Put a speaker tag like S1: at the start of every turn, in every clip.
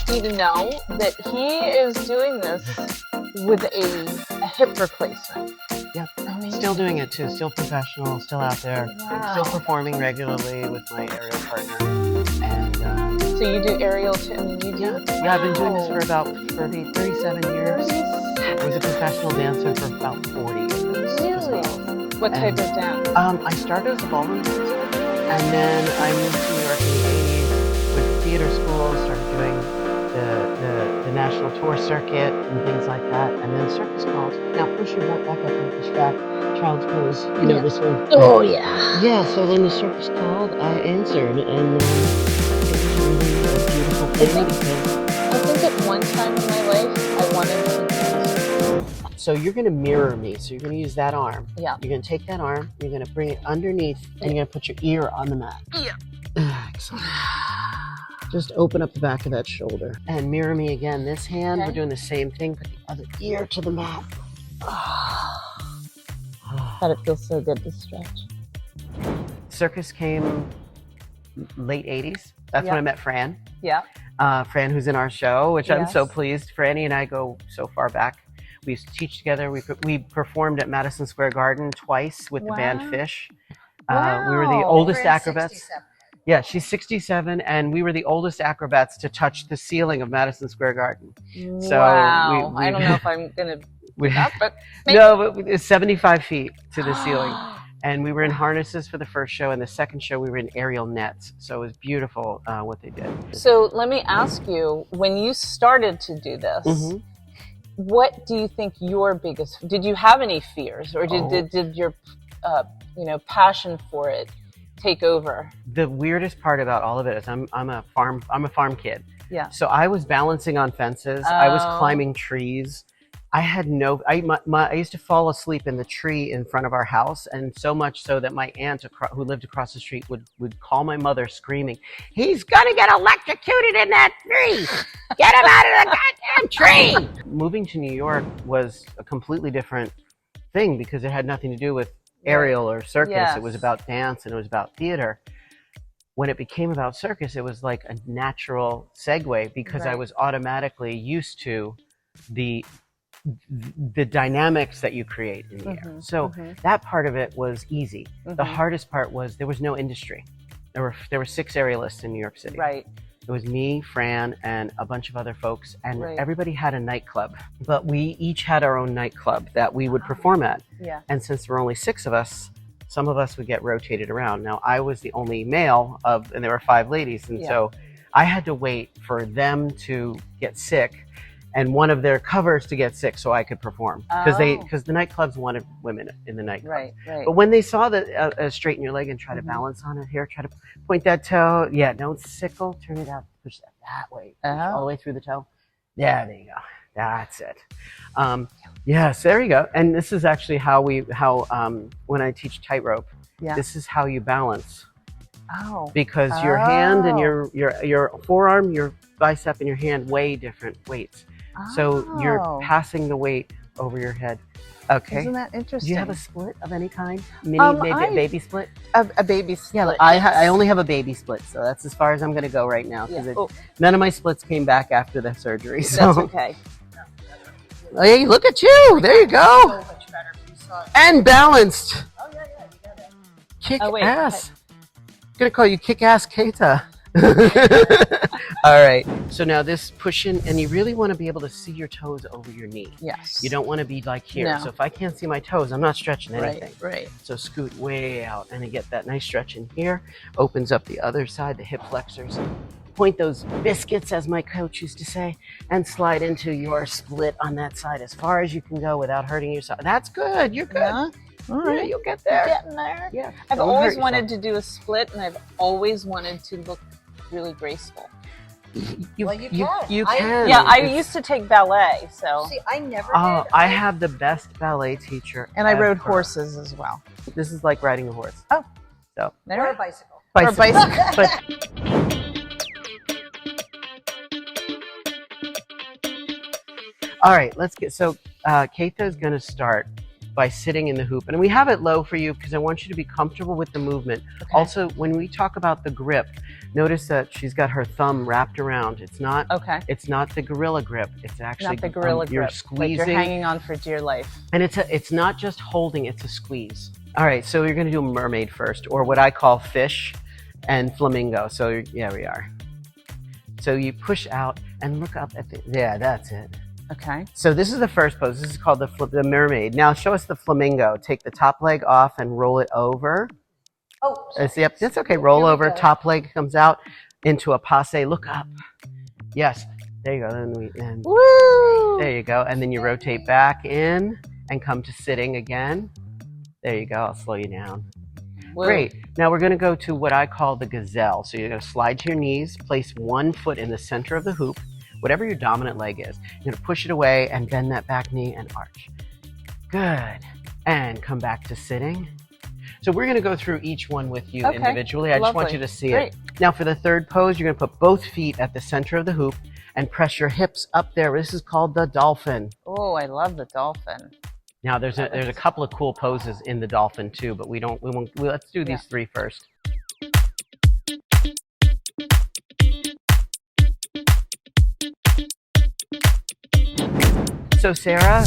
S1: want you to know that he is doing this with a hip replacement.
S2: Yep.
S1: Amazing.
S2: Still doing it too. Still professional. Still out there.
S1: Wow.
S2: Still performing regularly with my aerial partner. And
S1: so you do aerial too? I mean, you do?
S2: Yeah, I've been doing this for about 37 years. I was a professional dancer for about 40 years.
S1: Really?
S2: As well.
S1: What type of dance?
S2: I started as a ballroom dancer, and then I moved to New York in the 80s, went to theater school, started doing the national tour circuit and things like that, and then Circus called. Now push your butt back up and push back. Child's pose. You know this one?
S1: Oh, yeah.
S2: Yeah, so then the Circus called, I answered, and it was really a beautiful thing
S1: I think at one time in my life, I wanted to dance.
S2: So you're going to mirror me. So you're going to use that arm.
S1: Yeah.
S2: You're going to take that arm, you're going to bring it underneath, and you're going to put your ear on the mat.
S1: Yeah.
S2: Excellent. Just open up the back of that shoulder. And mirror me again. This hand,
S1: Okay.
S2: we're doing the same thing. Put the other ear to the mat.
S1: God, it feels so good to stretch.
S2: Circus came late 80s. That's when I met Fran.
S1: Yeah.
S2: Fran, who's in our show, which I'm so
S1: Yes.
S2: pleased. Franny and I go so far back. We used to teach together. We performed at Madison Square Garden twice with the band Fish. We were the
S1: Wow.
S2: oldest
S3: Fran's
S2: acrobats.
S3: 67.
S2: Yeah, she's 67, and we were the oldest acrobats to touch the ceiling of Madison Square Garden. So
S1: wow. I don't know if I'm going to do that, but maybe.
S2: No, but it's 75 feet to the ceiling. And we were in harnesses for the first show, and the second show we were in aerial nets. So it was beautiful what they did.
S1: So let me ask you, when you started to do this, what do you think your biggest, did you have any fears, or did your passion for it take over?
S2: The weirdest part about all of it is I'm a farm kid.
S1: Yeah.
S2: So I was balancing on fences. I was climbing trees. I had I used to fall asleep in the tree in front of our house, and so much so that my aunt who lived across the street would call my mother screaming, "He's gonna get electrocuted in that tree! Get him out of the goddamn tree!" Moving to New York was a completely different thing because it had nothing to do with aerial or circus.
S1: Yes.
S2: It was about dance and it was about theater. When it became about circus, it was like a natural segue because I was automatically used to the dynamics that you create in the air. So that part of it was easy. The hardest part was there was no industry. There were 6 aerialists in New York City.
S1: Right.
S2: It was me, Fran, and a bunch of other folks, and everybody had a nightclub. But we each had our own nightclub that we would perform at.
S1: Yeah.
S2: And since there were only 6 of us, some of us would get rotated around. Now, I was the only male and there were 5 ladies, and so I had to wait for them to get sick and one of their covers to get sick so I could perform. Because the nightclubs wanted women in the nightclub.
S1: Right.
S2: But when they saw that straighten your leg and try to balance on it here, try to point that toe. Yeah, don't sickle, turn it out, push that way. Push all the way through the toe. Yeah, there you go. That's it. Yes, there you go. And this is actually how when I teach tightrope, this is how you balance. Because your hand and your forearm, your bicep and your hand weigh different weights. So you're passing the weight over your head. Okay.
S1: Isn't that interesting?
S2: Do you have a split of any kind? Maybe a baby split?
S1: A baby split.
S2: Yeah, I only have a baby split, so that's as far as I'm going to go right now. Because none of my splits came back after the surgery. So.
S1: That's okay.
S2: Hey, look at you! There you go.
S3: So much better if you saw it.
S2: And balanced.
S3: Oh yeah, you got it.
S2: Kick ass. I'm gonna call you Kick Ass Caytha. All right. So now this push in, and you really want to be able to see your toes over your knee.
S1: Yes.
S2: You don't want to be like here.
S1: No.
S2: So if I can't see my toes, I'm not stretching anything.
S1: Right.
S2: So scoot way out, and you get that nice stretch in here. Opens up the other side, the hip flexors. Point those biscuits, as my coach used to say, and slide into your split on that side as far as you can go without hurting yourself. That's good. You're good.
S1: Yeah. All right.
S2: Yeah, you'll get there.
S1: Getting there.
S2: Yeah.
S1: I've
S2: Don't
S1: always
S2: hurt
S1: wanted
S2: yourself.
S1: to do a split, and I've always wanted to look really graceful.
S3: Well, you can.
S2: You can.
S1: Yeah, I used to take ballet, so.
S3: See, I never
S2: Oh,
S3: did.
S2: I have the best ballet teacher.
S1: And I rode
S2: ever.
S1: horses as well.
S2: This is like riding a horse.
S1: Oh.
S2: So.
S3: Or a bicycle.
S1: Or a bicycle.
S2: But all right, let's get, so Caytha is going to start by sitting in the hoop. And we have it low for you because I want you to be comfortable with the movement.
S1: Okay.
S2: Also, when we talk about the grip, notice that she's got her thumb wrapped around. It's not the gorilla grip. It's actually
S1: not the gorilla grip.
S2: You're squeezing.
S1: Like you're hanging on for dear life.
S2: And it's not just holding, it's a squeeze. All right, so you're going to do a mermaid first, or what I call fish and flamingo. So yeah, we are. So you push out and look up at yeah, that's it.
S1: Okay.
S2: So this is the first pose. This is called the mermaid. Now show us the flamingo. Take the top leg off and roll it over.
S3: Oh,
S2: Yep, that's okay. Roll over. Top leg comes out into a passe. Look up. Yes. There you go.
S1: Woo!
S2: There you go. And then you rotate back in and come to sitting again. There you go. I'll slow you down.
S1: Woo.
S2: Great. Now we're going to go to what I call the gazelle. So you're going to slide to your knees, place one foot in the center of the hoop, whatever your dominant leg is. You're going to push it away and bend that back knee and arch. Good. And come back to sitting. So we're going to go through each one with you individually. I just want you to see it. Now for the third pose, you're going to put both feet at the center of the hoop and press your hips up there. This is called the dolphin.
S1: Oh, I love the dolphin.
S2: Now there's a couple of cool poses in the dolphin too, but let's do these three first. So Sarah,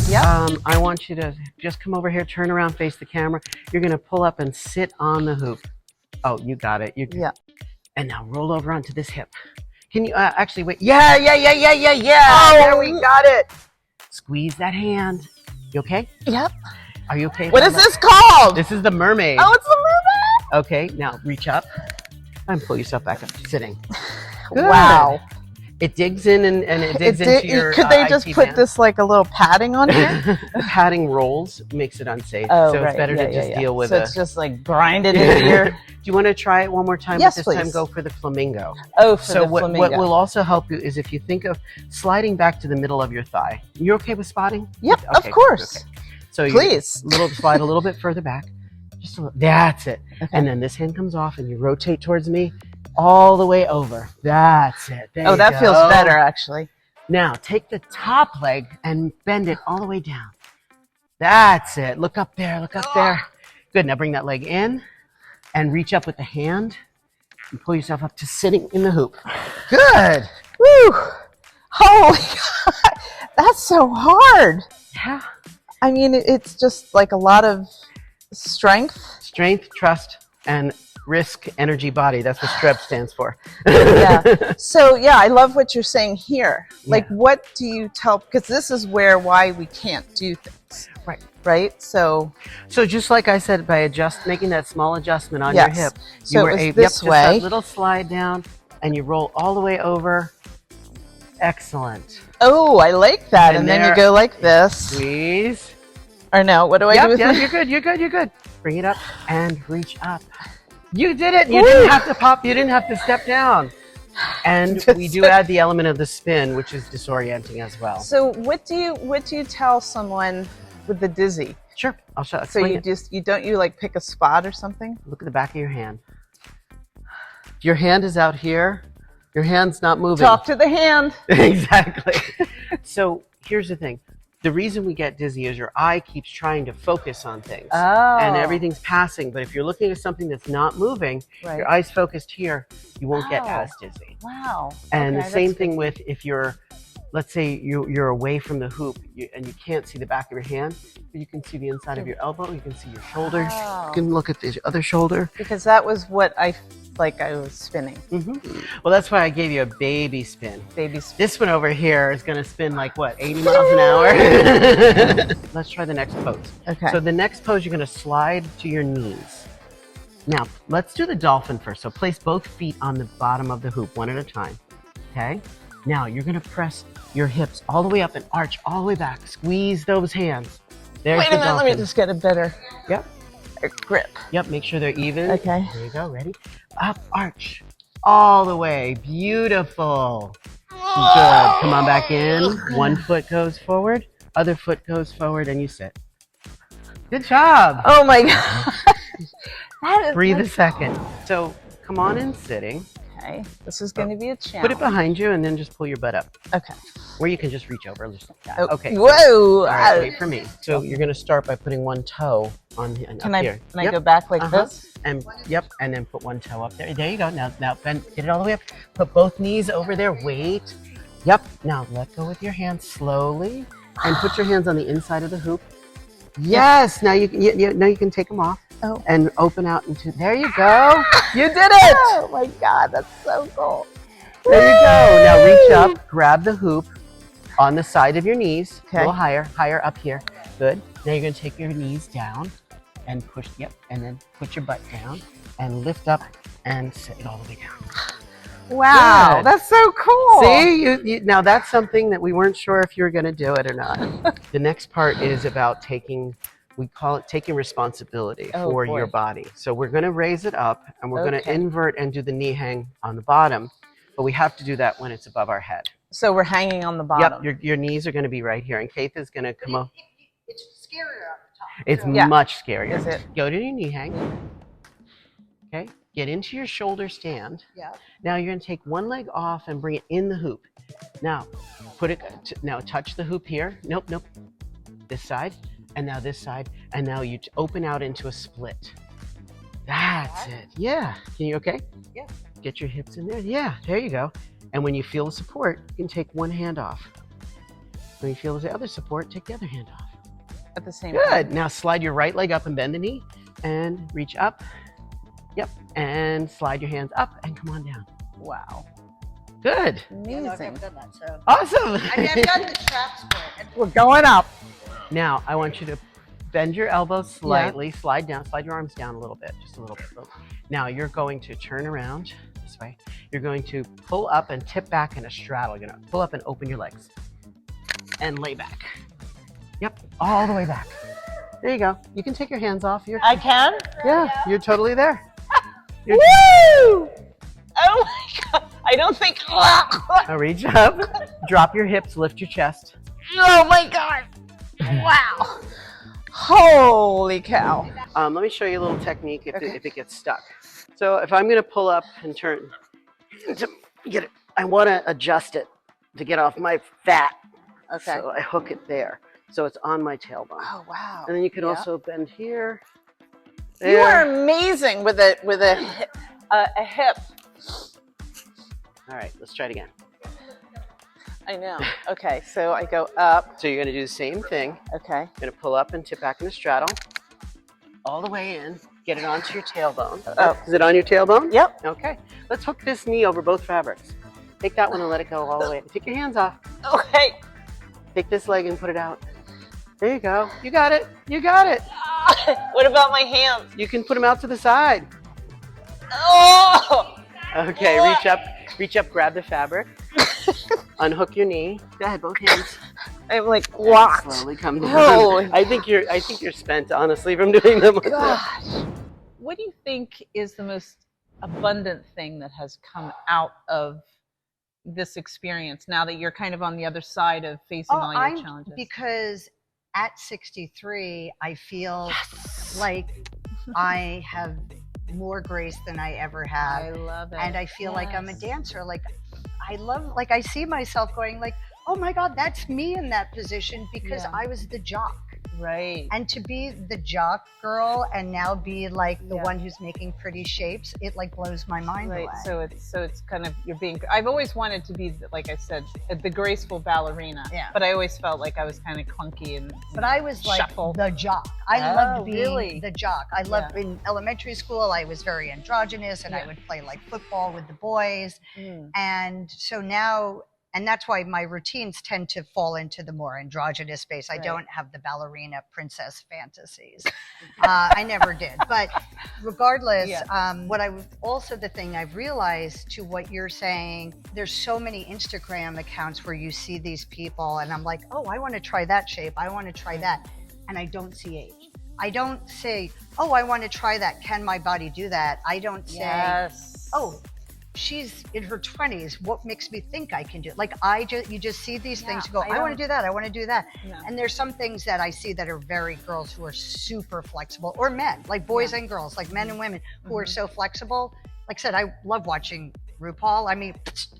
S2: I want you to just come over here, turn around, face the camera. You're going to pull up and sit on the hoop. Oh, you got it. Yeah. And now roll over onto this hip. Can you actually wait? Yeah. Oh, there we got it. Squeeze that hand. You okay?
S1: Yep.
S2: Are you okay?
S1: What is this called?
S2: This is the mermaid.
S1: Oh, it's the mermaid.
S2: Okay, now reach up and pull yourself back up. Sitting. Good.
S1: Wow.
S2: It digs in and it digs into your
S1: Could they just put
S2: band.
S1: this like a little padding on here?
S2: The padding rolls, makes it unsafe.
S1: Oh,
S2: so it's better to just deal with
S1: it. So it's just like grinded into your...
S2: Do you want to try it one more time?
S1: Yes,
S2: this
S1: please.
S2: time go for the flamingo.
S1: Oh, for the flamingo.
S2: What will also help you is if you think of sliding back to the middle of your thigh. You're okay with spotting?
S1: Yep,
S2: okay,
S1: of course.
S2: Okay. So
S1: please.
S2: Slide a little bit further back. Just a little, that's it.
S1: Okay.
S2: And then this hand comes off and you rotate towards me all the way over. That's it. There
S1: that
S2: you
S1: feels
S2: go.
S1: better actually.
S2: Now take the top leg and bend it all the way down. That's it. Look up there. Look up there. Good. Now bring that leg in and reach up with the hand and pull yourself up to sitting in the hoop. Good.
S1: Woo. Holy God. That's so hard.
S2: Yeah.
S1: I mean, it's just like a lot of strength.
S2: Strength, trust, and risk, energy, body. That's what Streb stands for.
S1: Yeah. So, yeah, I love what you're saying here. Like, what do you tell? Because this is why we can't do things.
S2: Right.
S1: Right? So
S2: just like I said, by making that small adjustment on your hip,
S1: so
S2: you were
S1: able this way.
S2: Just a little slide down, and you roll all the way over. Excellent.
S1: Oh, I like that. And then you go like this.
S2: Squeeze.
S1: Or no, what do I do with
S2: you're good. You're good. Bring it up and reach up. You did it. You didn't have to pop. You didn't have to step down. And we do add the element of the spin, which is disorienting as well.
S1: So what do you tell someone with the dizzy?
S2: Sure, I'll show.
S1: So you like pick a spot or something?
S2: Look at the back of your hand. If your hand is out here, your hand's not moving.
S1: Talk to the hand.
S2: Exactly. So here's the thing. The reason we get dizzy is your eye keeps trying to focus on things.
S1: Oh.
S2: And everything's passing. But if you're looking at something that's not moving, your eye's focused here, you won't get as dizzy.
S1: Wow.
S2: And the same thing with if you're, let's say you're away from the hoop and you can't see the back of your hand, but you can see the inside of your elbow, you can see your shoulder, you can look at the other shoulder.
S1: Because that was what I was spinning.
S2: Mm-hmm. Well, that's why I gave you a baby spin.
S1: Baby spin.
S2: This one over here is going to spin like what, 80 miles an hour? Let's try the next pose.
S1: Okay.
S2: So the next pose, you're going to slide to your knees. Now, let's do the dolphin first. So place both feet on the bottom of the hoop, one at a time. Okay? Now, you're going to press your hips all the way up and arch all the way back. Squeeze those hands. There's
S1: Wait a minute, let me just get a better grip.
S2: Yep, make sure they're even.
S1: Okay.
S2: There you go, ready? Up, arch, all the way. Beautiful. Good. Come on back in. One foot goes forward, other foot goes forward, and you sit. Good job.
S1: Oh my God.
S2: Breathe a second. So come on in sitting.
S1: Okay. This is going to be a challenge.
S2: Put it behind you and then just pull your butt up.
S1: Okay.
S2: Or you can just reach over just like that.
S1: Oh,
S2: Okay.
S1: Whoa.
S2: All right, wait for me. So you're going to start by putting one toe on here.
S1: Can I go back like this?
S2: And and then put one toe up there. There you go. Now bend, get it all the way up. Put both knees over there. Wait. Yep. Now let go with your hands slowly, and put your hands on the inside of the hoop. Yes. Now you can take them off.
S1: Oh.
S2: And open out into. There you go. You did it.
S1: Oh my God, that's so cool.
S2: There you go. Now reach up, grab the hoop on the side of your knees. A little higher up here. Good. Now you're going to take your knees down and push, and then put your butt down and lift up and set it all the way down.
S1: Wow,
S2: Good.
S1: that's so cool.
S2: See, now that's something that we weren't sure if you were going to do it or not. The next part is about taking, we call it taking responsibility for your body. So we're going to raise it up and we're going to invert and do the knee hang on the bottom, but we have to do that when it's above our head.
S1: So we're hanging on the bottom.
S2: Yep, your knees are going to be right here, and Caytha is going to come up.
S3: It's scarier on the top.
S2: It's much scarier.
S1: Is it?
S2: Go to your knee hang. Okay, get into your shoulder stand.
S3: Yeah.
S2: Now you're going to take one leg off and bring it in the hoop. Now, now touch the hoop here. Nope. This side, and now this side, and now you open out into a split. That's it. Yeah. Can you okay?
S3: Yeah.
S2: Get your hips in there. Yeah, there you go. And when you feel the support, you can take one hand off. When you feel the other support, take the other hand off.
S1: At the same time.
S2: Good. Now slide your right leg up and bend the knee and reach up. Yep. And slide your hands up and come on down.
S1: Wow.
S2: Good.
S1: Amazing.
S3: I've never done that, so.
S2: Awesome.
S3: I've done the trap split.
S1: We're going up.
S2: Now I want you to bend your elbows slightly, slide down, slide your arms down a little bit, just a little bit. Now you're going to turn around this way. You're going to pull up and tip back in a straddle. You're going to pull up and open your legs and lay back. Yep, all the way back. There you go. You can take your hands off.
S1: I can?
S2: Yeah, you're totally there.
S1: Woo! Oh my God. I don't think.
S2: Now reach up, drop your hips, lift your chest.
S1: Oh my God. Wow. Holy cow.
S2: Let me show you a little technique if it gets stuck. So if I'm going to pull up and turn to get it, I want to adjust it to get off my fat.
S1: Okay.
S2: So I hook it there. So it's on my tailbone.
S1: Oh wow.
S2: And then you can also bend here.
S1: You are amazing with a hip.
S2: All right, let's try it again.
S1: I know. Okay, so I go up.
S2: So you're going to do the same thing.
S1: Okay.
S2: You're going to pull up and tip back in a straddle. All the way in. Get it onto your tailbone.
S1: Oh.
S2: Is it on your tailbone?
S1: Yep.
S2: Okay. Let's hook this knee over both fabrics. Take that one and let it go all the way. Take your hands off.
S1: Okay.
S2: Take this leg and put it out. There you go. You got it. You got it.
S1: What about my hands?
S2: You can put them out to the side.
S1: Oh!
S2: Okay, reach up, grab the fabric. Unhook your knee. Go ahead, both hands.
S1: I'm like locked.
S2: Slowly come down.
S1: Holy.
S2: I think you're spent, honestly, from doing them.
S1: Gosh. What do you think is the most abundant thing that has come out of this experience now that you're kind of on the other side of facing all your challenges?
S3: Because at 63, I feel like I have more grace than I ever have.
S1: I love it.
S3: And I feel like I'm a dancer. Like I see myself going like, oh my God, that's me in that position because I was the jock.
S1: Right.
S3: And to be the jock girl and now be like the one who's making pretty shapes, it like blows my mind away.
S1: So it's kind of, you're being, I've always wanted to be, like I said, the graceful ballerina. Yeah. But I always felt like I was kind of clunky and
S3: But I was like
S1: shuffle.
S3: the jock. I loved being
S1: really?
S3: the jock. I loved in elementary school, I was very androgynous and I would play like football with the boys. And so now, and that's why my routines tend to fall into the more androgynous space. I don't have the ballerina princess fantasies. I never did. But regardless, what I was also the thing I've realized to what you're saying, there's so many Instagram accounts where you see these people and I'm like, oh, I want to try that shape. I want to try that. And I don't see age. I don't say, oh, I want to try that. Can my body do that? I don't say, oh, she's in her 20s. What makes me think I can do it? Like you just see these things go, I want to do that. I want to do that. No. And there's some things that I see that are very girls who are super flexible, or men, like boys and girls, like men and women who are so flexible. Like I said, I love watching RuPaul. I mean,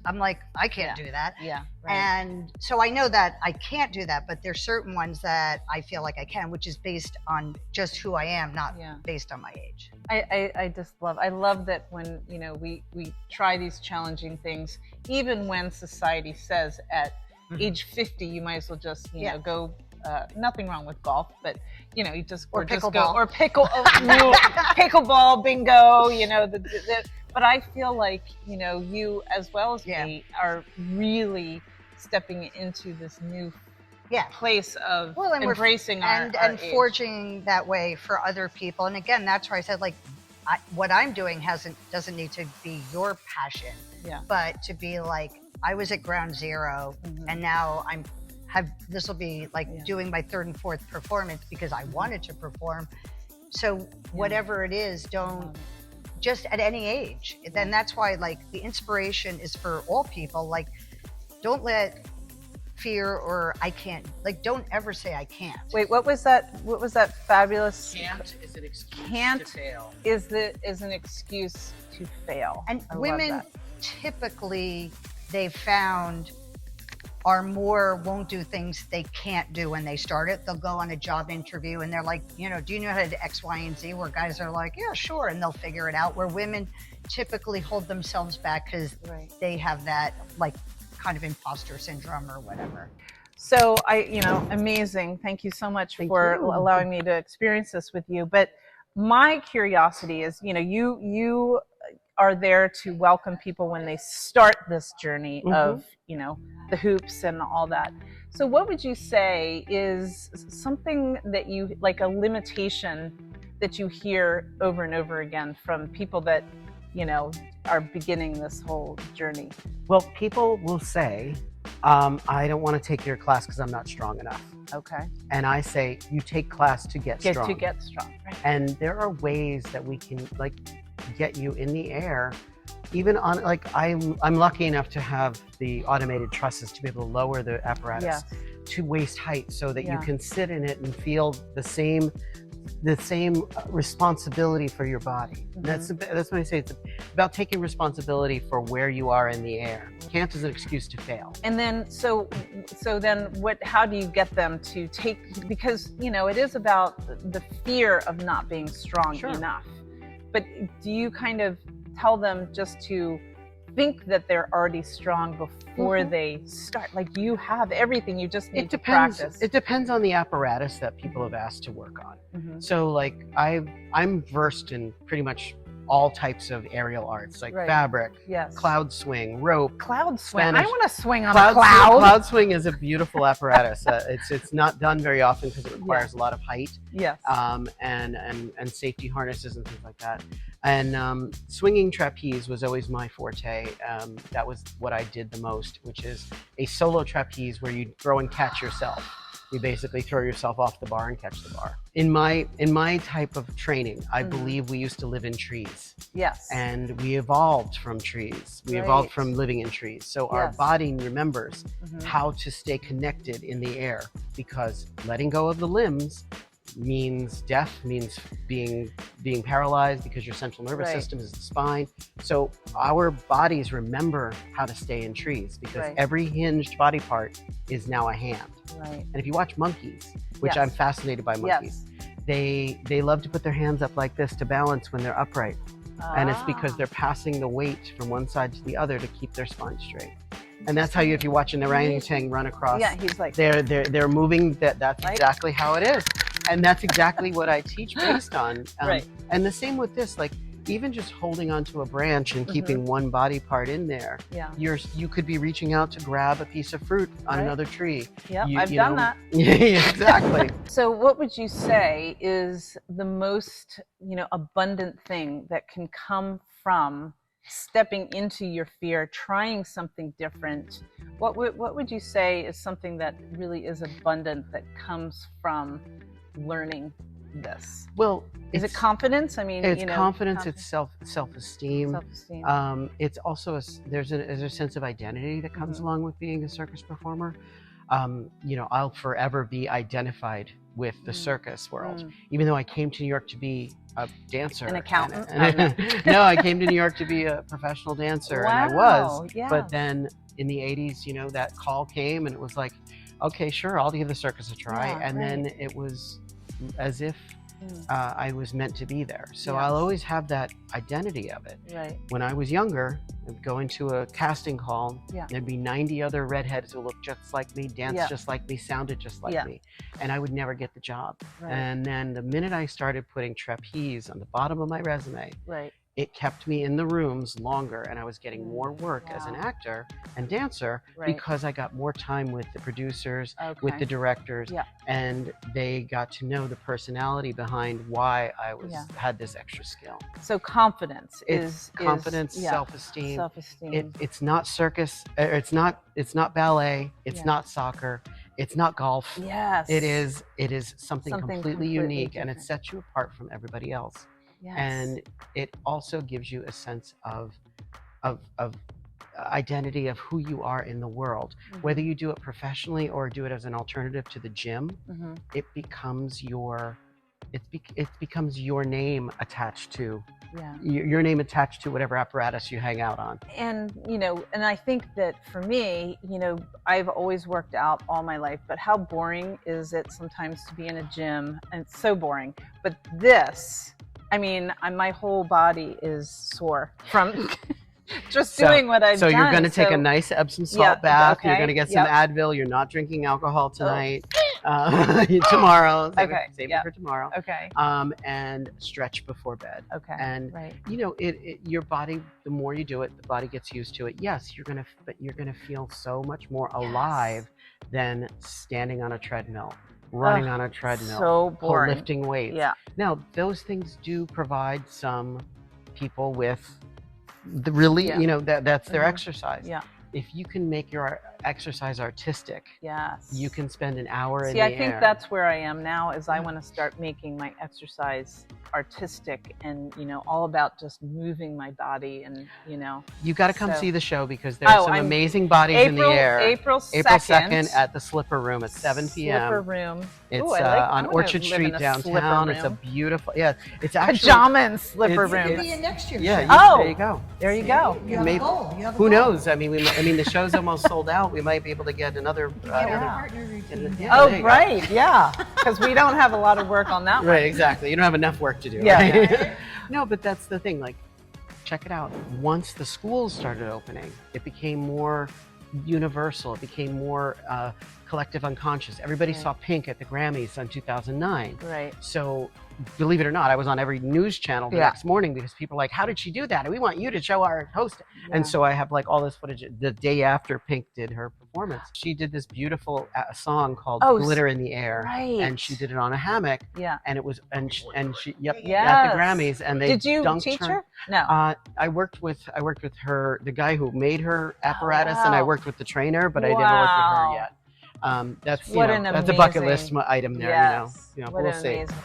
S3: I'm like, I can't do that.
S1: Yeah. Right.
S3: And so I know that I can't do that, but there's certain ones that I feel like I can, which is based on just who I am, not based on my age.
S1: I love that when, you know, we try these challenging things, even when society says at age 50, you might as well just, you know, go, nothing wrong with golf, but you know, you just,
S3: or pickleball,
S1: or pickleball, bingo, you know, but I feel like, you know, you as well as me are really stepping into this new place of embracing our
S3: and
S1: age.
S3: Forging that way for other people. And again, that's where I said, like, what I'm doing doesn't need to be your passion, but to be like, I was at ground zero, and now this will be like doing my third and fourth performance because I wanted to perform. So whatever it is, don't just at any age. Then that's why, like, the inspiration is for all people. Like, don't let fear or I can't, like, don't ever say I can't.
S1: Wait, what was that fabulous?
S2: Can't is an excuse
S1: to
S2: fail.
S1: Is an excuse to fail.
S3: And women typically, they've found, won't do things they can't do when they start it. They'll go on a job interview and they're like, you know, do you know how to do X, Y, and Z? Where guys are like, yeah, sure, and they'll figure it out. Where women typically hold themselves back because they have that, like, kind of imposter syndrome or whatever.
S1: So amazing. Thank you so much for allowing me to experience this with you. But my curiosity is, you know, you are there to welcome people when they start this journey of, you know, the hoops and all that. So what would you say is something that you, like a limitation that you hear over and over again from people that, you know, are beginning this whole journey?
S2: Well, people will say, I don't want to take your class because I'm not strong enough.
S1: Okay.
S2: And I say, you take class to get strong.
S1: To get strong, right.
S2: And there are ways that we can, like, get you in the air, even on, like, I'm lucky enough to have the automated trusses to be able to lower the apparatus to waist height so that you can sit in it and feel the same responsibility for your body. That's what I say. It's about taking responsibility for where you are in the air. Can't is an excuse to fail.
S1: And then, so then how do you get them to take, because, you know, it is about the fear of not being strong enough. But do you kind of tell them just to think that they're already strong before they start? Like, you have everything, you just need to practice.
S2: It depends on the apparatus that people have asked to work on. So, like, I'm versed in pretty much all types of aerial arts, like fabric, cloud swing, rope.
S1: Cloud swing.
S2: Spanish.
S1: I want to swing on a cloud.
S2: Cloud swing is a beautiful apparatus. It's not done very often because it requires a lot of height. Yes. And safety harnesses and things like that. And swinging trapeze was always my forte. That was what I did the most, which is a solo trapeze where you throw and catch yourself. You basically throw yourself off the bar and catch the bar. In my type of training, I believe we used to live in trees. Yes. And we evolved from trees. We evolved from living in trees. So our body remembers how to stay connected in the air, because letting go of the limbs means death, means being paralyzed, because your central nervous system is the spine. So our bodies remember how to stay in trees, because every hinged body part is now a hand. Right. And if you watch monkeys, which I'm fascinated by monkeys, they love to put their hands up like this to balance when they're upright. And it's because they're passing the weight from one side to the other to keep their spine straight. And that's how if you watch an orangutan run across,
S1: he's like,
S2: they're moving. That's exactly how it is. And that's exactly what I teach based on. And the same with this, like, even just holding onto a branch and keeping one body part in there. You could be reaching out to grab a piece of fruit on another tree.
S1: Yeah, I've done that.
S2: Yeah, exactly.
S1: So what would you say is the most, you know, abundant thing that can come from stepping into your fear, trying something different? What would you say is something that really is abundant that comes from learning this?
S2: Well,
S1: is it confidence? I mean,
S2: it's confidence. It's self-esteem.
S1: Self-esteem.
S2: It's also there's a sense of identity that comes along with being a circus performer. you know, I'll forever be identified with the circus world. Even though I came to New York to be a dancer.
S1: An accountant?
S2: No, I came to New York to be a professional dancer, and I was.
S1: Yeah.
S2: But then in the 80s, you know, that call came and it was like, okay, sure, I'll give the circus a try.
S1: Yeah,
S2: and
S1: right.
S2: then it was as if I was meant to be there. So
S1: Yes.
S2: I'll always have that identity of it.
S1: Right.
S2: When I was younger, I'd go into a casting call,
S1: Yeah.
S2: there'd be 90 other redheads who looked just like me, danced
S1: Yeah.
S2: just like me, sounded just like
S1: Yeah.
S2: me, and I would never get the job.
S1: Right.
S2: And then the minute I started putting trapeze on the bottom of my resume,
S1: Right.
S2: it kept me in the rooms longer, and I was getting more work as an
S1: Wow.
S2: actor and dancer
S1: Right.
S2: because I got more time with the producers, with
S1: Okay.
S2: the directors,
S1: Yeah.
S2: and they got to know the personality behind why I was
S1: Yeah.
S2: had this extra skill.
S1: So confidence
S2: It's confidence,
S1: yeah,
S2: self-esteem.
S1: self-esteem.
S2: It's not circus, it's not ballet, it's
S1: Yeah.
S2: not soccer, it's not golf.
S1: Yes.
S2: It is something
S1: Something
S2: completely
S1: completely
S2: unique, and it
S1: different.
S2: sets you apart from everybody else.
S1: Yes.
S2: And it also gives you a sense of identity of who you are in the world. Whether you do it professionally or do it as an alternative to the gym, it becomes your name attached to
S1: Yeah.
S2: your name attached to whatever apparatus you hang out on.
S1: And, you know, and I think that for me, you know, I've always worked out all my life, but how boring is it sometimes to be in a gym? And it's so boring. But this, I mean, my whole body is sore from just doing what I've done.
S2: So you're going to take a nice Epsom salt bath.
S1: okay,
S2: You're going to get some
S1: yep.
S2: Advil. You're not drinking alcohol tonight. Tomorrow. Save
S1: Okay,
S2: it for tomorrow.
S1: Okay.
S2: And stretch before bed.
S1: Okay.
S2: And
S1: right.
S2: you know, your body, the more you do it, the body gets used to it. Yes, but you're gonna feel so much more alive than standing on a treadmill, running on a treadmill,
S1: so boring.
S2: lifting weights.
S1: Yeah.
S2: Now, those things do provide some people with the really, you know, that's their exercise.
S1: Yeah.
S2: If you can make your exercise artistic,
S1: Yes.
S2: you can spend an hour in
S1: See,
S2: the
S1: I think
S2: air.
S1: that's where I am now, is I want to start making my exercise artistic and, you know, all about just moving my body and, you know.
S2: You got to come
S1: So-
S2: see the show because there's some amazing bodies in the air.
S1: April 2nd
S2: at the Slipper Room at 7 p.m.
S1: Slipper Room.
S2: It's
S1: Ooh,
S2: on Orchard Street downtown. It's a beautiful, it's actually
S1: pajama and slipper
S2: it's-
S1: room.
S3: You'll be in next year's
S2: Yeah,
S3: show.
S2: there you go.
S1: There you go.
S3: You have
S2: Maybe-
S3: a goal. You have a
S2: Who
S3: goal.
S2: knows? I mean, the show's almost sold out. We might be able to get another.
S3: Partner routine.
S2: Yeah,
S1: Oh,
S2: there you go.
S1: right. Yeah. Because we don't have a lot of work on that one.
S2: Right, exactly. You don't have enough work to do.
S1: Yeah.
S2: Right? No, but that's the thing. Like, check it out. Once the schools started opening, it became more universal. It became more collective unconscious. Everybody saw Pink at the Grammys in 2009.
S1: Right.
S2: So, believe it or not, I was on every news channel the next morning because people were like, how did she do that? And we want you to show our host.
S1: Yeah.
S2: And so I have like all this footage the day after Pink did her performance. She did this beautiful song called Glitter in the Air.
S1: Right.
S2: And she did it on a hammock.
S1: Yeah.
S2: And it was, and she at the
S1: Yes.
S2: Grammys. And they
S1: Did you
S2: dunked
S1: teach her? No.
S2: I worked with her, the guy who made her apparatus, and I
S1: wow.
S2: worked with the trainer, but I didn't work with her
S1: Wow.
S2: yet. That's
S1: What
S2: you
S1: an
S2: know, that's a bucket
S1: amazing-
S2: list item there.
S1: Yes.
S2: You know
S1: What
S2: we'll
S1: an
S2: see.
S1: amazing-